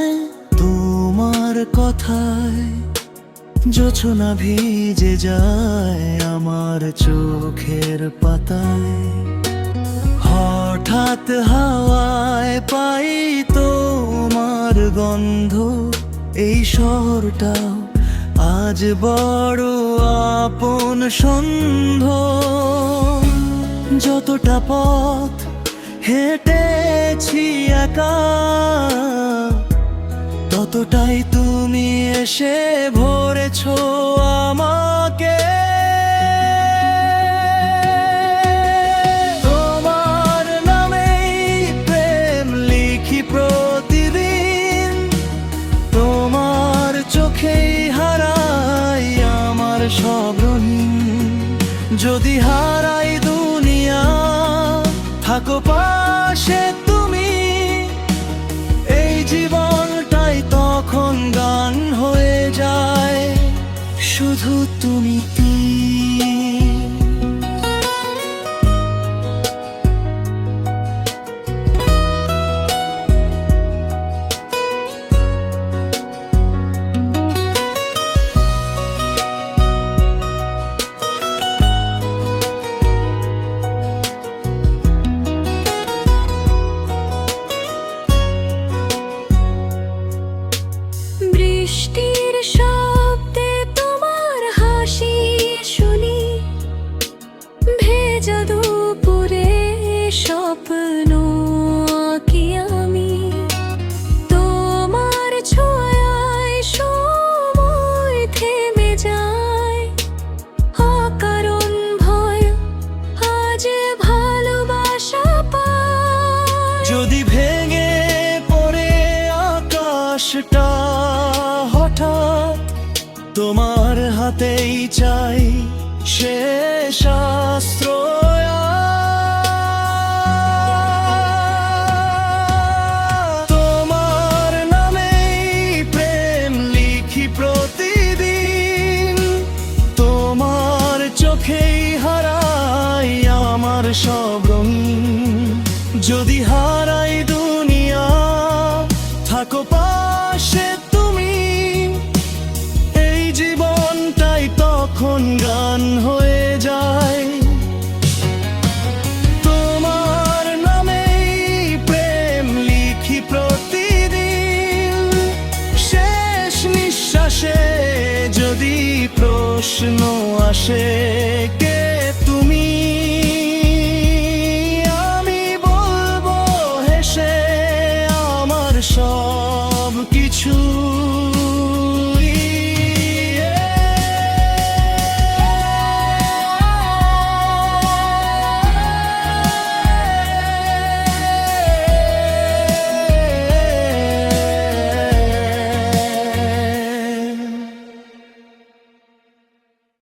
জানে তোমার কথায় জোছনা ভিজে যায় আমার চোখের পাতায়। হঠাৎ হাওয়ায় পাই তোমার গন্ধ, এই শহরটাও আজ বড় আপন সন্ধ। যতটা পথ হেঁটেছি একা, ততটাই তুমি এসে ভরেছো আমাকে। তোমার নামেই প্রেম লিখি প্রতিদিন, তোমার চোখেই হারাই আমার সব রঙিন। যদি হারাই দুনিয়া, থাকো পাশে তুমি, এই জীবনটাই তখন গান হয়ে যায় শুধু তুমি। বৃষ্টির শব্দে তোমার হাসি শুনি, ভেজা দুপুরে স্বপ্ন আঁকি আমি। তোমার ছোঁয়ায় সময় থেমে যায়, অকারণ ভয় আজ ভালোবাসা পায়। যদি ভেঙে পড়ে আকাশটা হঠাৎ, তোমার হাতেই চাই শেষ আশ্রয়। তোমার নামেই প্রেম লিখি প্রতিদিন, তোমার চোখেই হারাই আমার সব রঙিন। যদি হারাই দুনিয়া, থাকো পাশে তুমি, এই জীবনটাই তখন গান হয়ে যায়। তোমার নামেই প্রেম লিখি প্রতিদিন, শেষ নিঃশ্বাসে যদি প্রশ্ন আসে